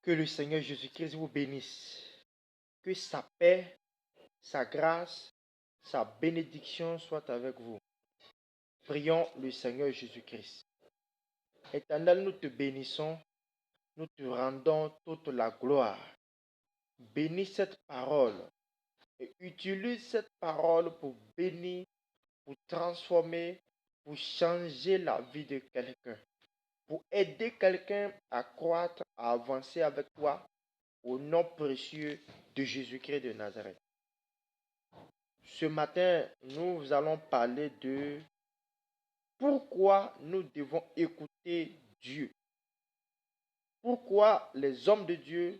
Que le Seigneur Jésus-Christ vous bénisse. Que sa paix, sa grâce, sa bénédiction soit avec vous. Prions le Seigneur Jésus-Christ. Éternel, nous te bénissons, nous te rendons toute la gloire. Bénis cette parole et utilise cette parole pour bénir, pour transformer, pour changer la vie de quelqu'un, pour aider quelqu'un à croître, à avancer avec toi, au nom précieux de Jésus-Christ de Nazareth. Ce matin, nous allons parler de pourquoi nous devons écouter Dieu. Pourquoi les hommes de Dieu,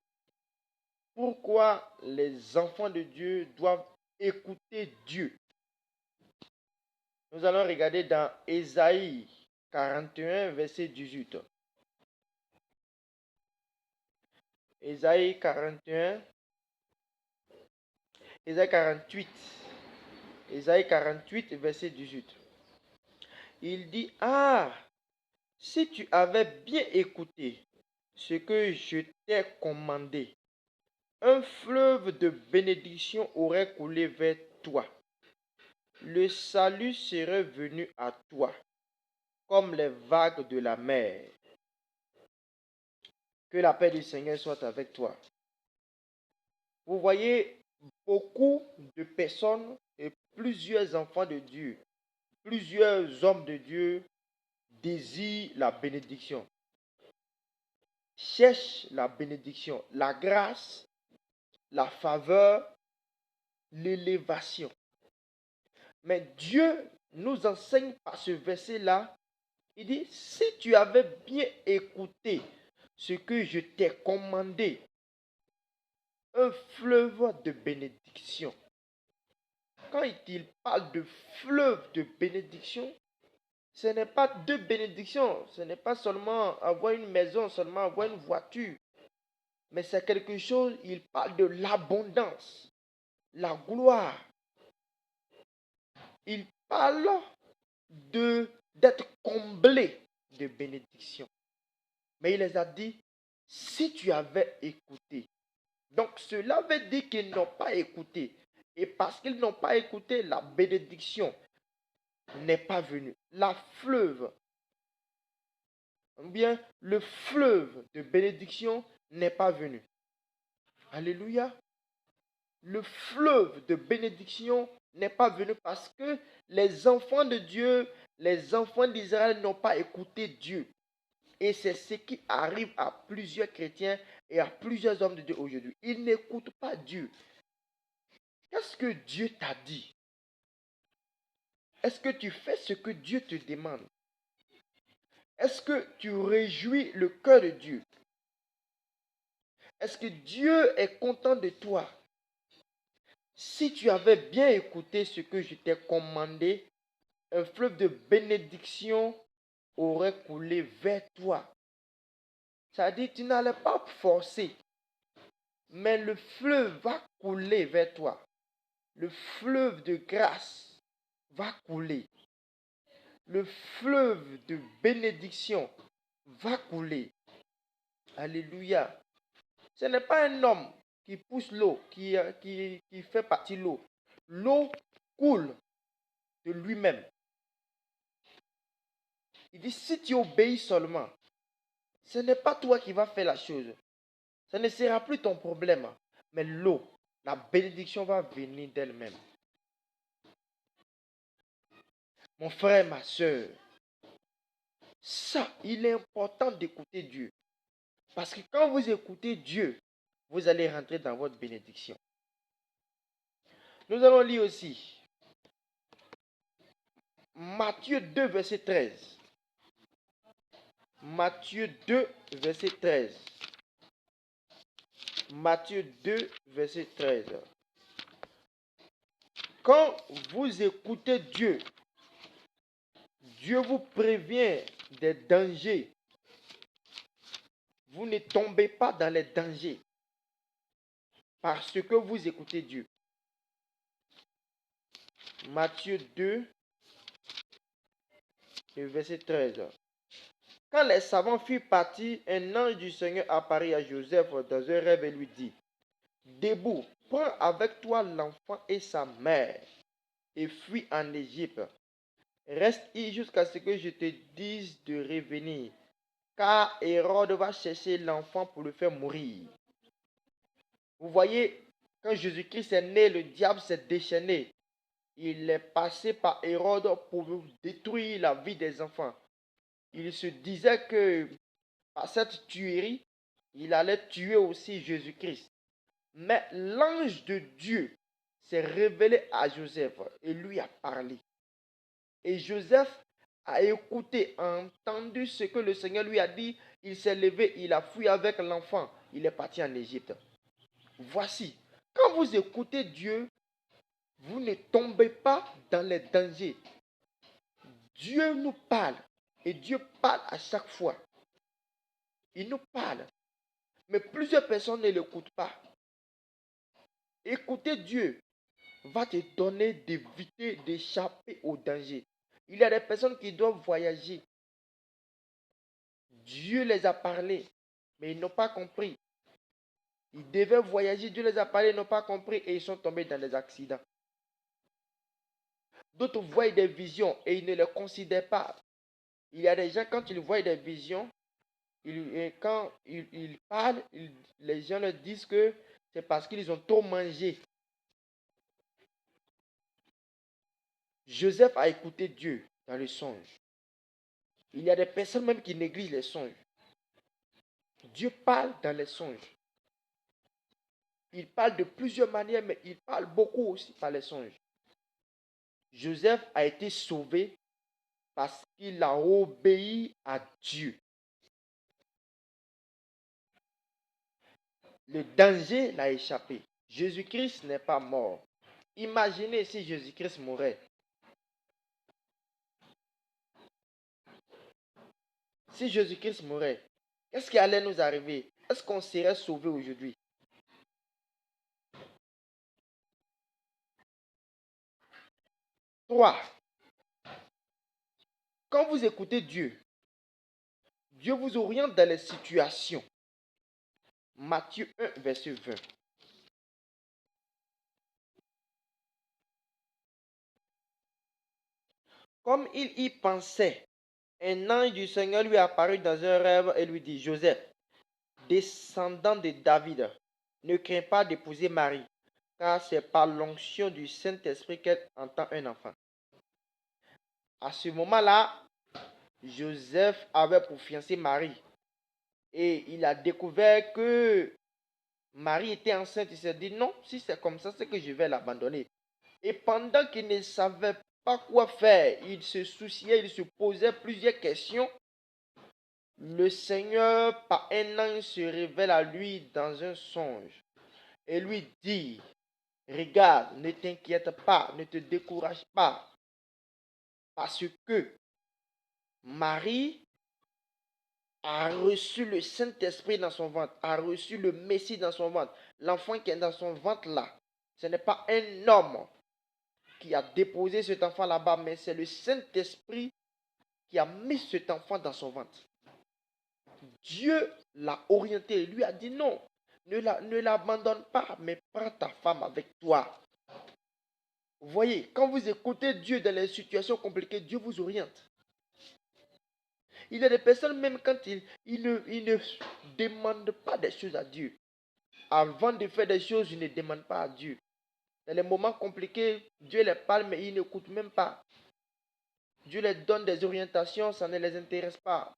pourquoi les enfants de Dieu doivent écouter Dieu. Nous allons regarder dans Ésaïe 41, verset 18. Ésaïe 41, Ésaïe 48. Ésaïe 48, verset 18. Il dit, ah, si tu avais bien écouté ce que je t'ai commandé, un fleuve de bénédiction aurait coulé vers toi. Le salut serait venu à toi, comme les vagues de la mer. Que la paix du Seigneur soit avec toi. Vous voyez, beaucoup de personnes et plusieurs enfants de Dieu, plusieurs hommes de Dieu désirent la bénédiction, cherchent la bénédiction, la grâce, la faveur, l'élévation. Mais Dieu nous enseigne par ce verset-là, il dit, si tu avais bien écouté ce que je t'ai commandé, un fleuve de bénédiction. Quand il parle de fleuve de bénédiction, ce n'est pas deux bénédictions, ce n'est pas seulement avoir une maison, seulement avoir une voiture, mais c'est quelque chose, il parle de l'abondance, la gloire. Il parle d'être comblé de bénédictions. Mais il les a dit, si tu avais écouté. Donc cela veut dire qu'ils n'ont pas écouté. Et parce qu'ils n'ont pas écouté, la bénédiction n'est pas venue. La fleuve, ou bien le fleuve de bénédiction n'est pas venu. Alléluia. Le fleuve de bénédiction n'est pas venu parce que les enfants de Dieu, les enfants d'Israël n'ont pas écouté Dieu. Et c'est ce qui arrive à plusieurs chrétiens et à plusieurs hommes de Dieu aujourd'hui. Ils n'écoutent pas Dieu. Qu'est-ce que Dieu t'a dit? Est-ce que tu fais ce que Dieu te demande? Est-ce que tu réjouis le cœur de Dieu? Est-ce que Dieu est content de toi? Si tu avais bien écouté ce que je t'ai commandé, un fleuve de bénédiction aurait coulé vers toi. Ça dit, tu n'allais pas forcer, mais le fleuve va couler vers toi. Le fleuve de grâce va couler. Le fleuve de bénédiction va couler. Alléluia. Ce n'est pas un homme qui pousse l'eau, qui fait partir l'eau. L'eau coule de lui-même. Il dit, si tu obéis seulement, ce n'est pas toi qui vas faire la chose. Ce ne sera plus ton problème. Mais l'eau, la bénédiction va venir d'elle-même. Mon frère, ma soeur, ça, il est important d'écouter Dieu. Parce que quand vous écoutez Dieu, vous allez rentrer dans votre bénédiction. Nous allons lire aussi Matthieu 2, verset 13. Matthieu 2, verset 13. Matthieu 2, verset 13. Quand vous écoutez Dieu, Dieu vous prévient des dangers. Vous ne tombez pas dans les dangers parce que vous écoutez Dieu. Matthieu 2, verset 13. Quand les savants furent partis, un ange du Seigneur apparut à Joseph dans un rêve et lui dit, debout, prends avec toi l'enfant et sa mère et fuis en Égypte. Reste y jusqu'à ce que je te dise de revenir, car Hérode va chercher l'enfant pour le faire mourir. Vous voyez, quand Jésus-Christ est né, le diable s'est déchaîné. Il est passé par Hérode pour détruire la vie des enfants. Il se disait que par cette tuerie, il allait tuer aussi Jésus-Christ. Mais l'ange de Dieu s'est révélé à Joseph et lui a parlé. Et Joseph a écouté, a entendu ce que le Seigneur lui a dit. Il s'est levé, il a fui avec l'enfant. Il est parti en Égypte. Voici, quand vous écoutez Dieu, vous ne tombez pas dans les dangers. Dieu nous parle et Dieu parle à chaque fois. Il nous parle. Mais plusieurs personnes ne l'écoutent pas. Écouter Dieu va te donner d'éviter, d'échapper au danger. Il y a des personnes qui doivent voyager. Dieu les a parlé, mais ils n'ont pas compris. Ils devaient voyager, Dieu les a parlé, ils n'ont pas compris et ils sont tombés dans des accidents. D'autres voient des visions et ils ne les considèrent pas. Il y a des gens, quand ils voient des visions, quand ils parlent, les gens leur disent que c'est parce qu'ils ont trop mangé. Joseph a écouté Dieu dans le songe. Il y a des personnes même qui négligent les songes. Dieu parle dans les songes. Il parle de plusieurs manières, mais il parle beaucoup aussi par les songes. Joseph a été sauvé parce qu'il a obéi à Dieu. Le danger l'a échappé. Jésus-Christ n'est pas mort. Imaginez si Jésus-Christ mourait. Si Jésus-Christ mourait, qu'est-ce qui allait nous arriver? Est-ce qu'on serait sauvé aujourd'hui? 3. Quand vous écoutez Dieu, Dieu vous oriente dans les situations. Matthieu 1, verset 20. Comme il y pensait, un ange du Seigneur lui apparut dans un rêve et lui dit, Joseph, descendant de David, ne crains pas d'épouser Marie, car c'est par l'onction du Saint-Esprit qu'elle entend un enfant. À ce moment-là, Joseph avait pour fiancée Marie. Et il a découvert que Marie était enceinte. Il s'est dit, non, si c'est comme ça, c'est que je vais l'abandonner. Et pendant qu'il ne savait pas quoi faire, il se souciait, il se posait plusieurs questions. Le Seigneur, par un ange, se révèle à lui dans un songe et lui dit, regarde, ne t'inquiète pas, ne te décourage pas, parce que Marie a reçu le Saint-Esprit dans son ventre, a reçu le Messie dans son ventre. L'enfant qui est dans son ventre là, ce n'est pas un homme qui a déposé cet enfant là-bas, mais c'est le Saint-Esprit qui a mis cet enfant dans son ventre. Dieu l'a orienté et lui a dit non, ne l'abandonne pas, mais prends ta femme avec toi. Vous voyez, quand vous écoutez Dieu dans les situations compliquées, Dieu vous oriente. Il y a des personnes, même quand ils ne demandent pas des choses à Dieu. Avant de faire des choses, ils ne demandent pas à Dieu. Dans les moments compliqués, Dieu les parle, mais ils n'écoutent même pas. Dieu les donne des orientations, ça ne les intéresse pas.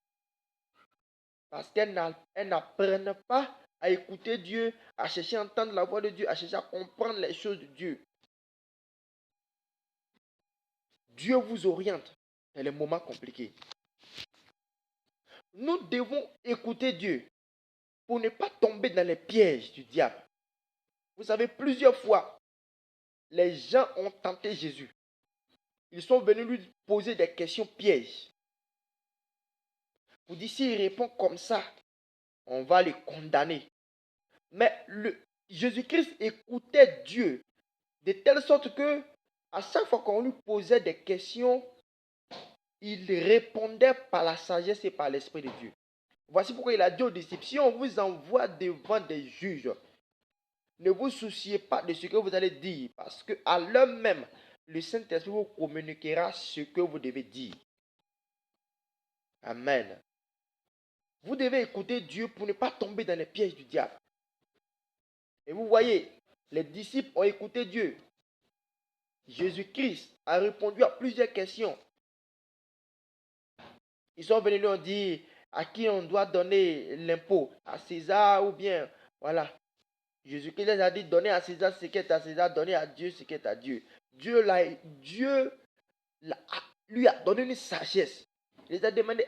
Parce qu'elles n'apprennent pas à écouter Dieu, à chercher à entendre la voix de Dieu, à chercher à comprendre les choses de Dieu. Dieu vous oriente dans les moments compliqués. Nous devons écouter Dieu pour ne pas tomber dans les pièges du diable. Vous savez, plusieurs fois, les gens ont tenté Jésus. Ils sont venus lui poser des questions pièges. Vous dites, s'il répond comme ça, on va le condamner. Mais Jésus-Christ écoutait Dieu de telle sorte que, à chaque fois qu'on lui posait des questions, il répondait par la sagesse et par l'Esprit de Dieu. Voici pourquoi il a dit aux disciples, si on vous envoie devant des juges, ne vous souciez pas de ce que vous allez dire, parce qu'à l'heure même, le Saint-Esprit vous communiquera ce que vous devez dire. Amen. Vous devez écouter Dieu pour ne pas tomber dans les pièges du diable. Et vous voyez, les disciples ont écouté Dieu. Jésus-Christ a répondu à plusieurs questions. Ils sont venus nous dire à qui on doit donner l'impôt, à César ou bien, voilà. Jésus-Christ les a dit, donnez à César ce qui est à César, donnez à Dieu ce qui est à Dieu. Dieu lui a donné une sagesse. Il les a demandé,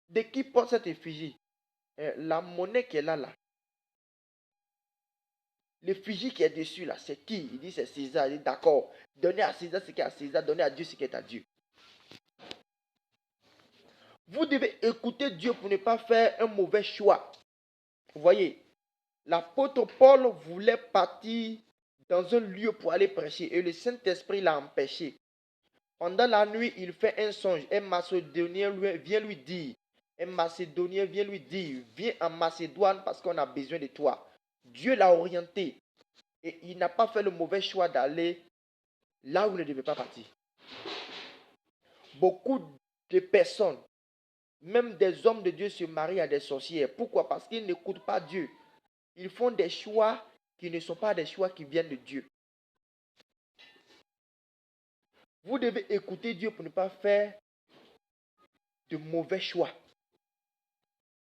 de qui porte cette effigie? La monnaie qu'elle a là. L'effigie qui est dessus là, c'est qui? Il dit c'est César. Il dit d'accord, donnez à César ce qui est à César, donnez à Dieu ce qui est à Dieu. Vous devez écouter Dieu pour ne pas faire un mauvais choix. Vous voyez, l'apôtre Paul voulait partir dans un lieu pour aller prêcher et le Saint-Esprit l'a empêché. Pendant la nuit, il fait un songe. Un Macédonien vient lui dire, viens en Macédoine parce qu'on a besoin de toi. Dieu l'a orienté et il n'a pas fait le mauvais choix d'aller là où il ne devait pas partir. Beaucoup de personnes, même des hommes de Dieu, se marient à des sorcières. Pourquoi? Parce qu'ils n'écoutent pas Dieu. Ils font des choix qui ne sont pas des choix qui viennent de Dieu. Vous devez écouter Dieu pour ne pas faire de mauvais choix.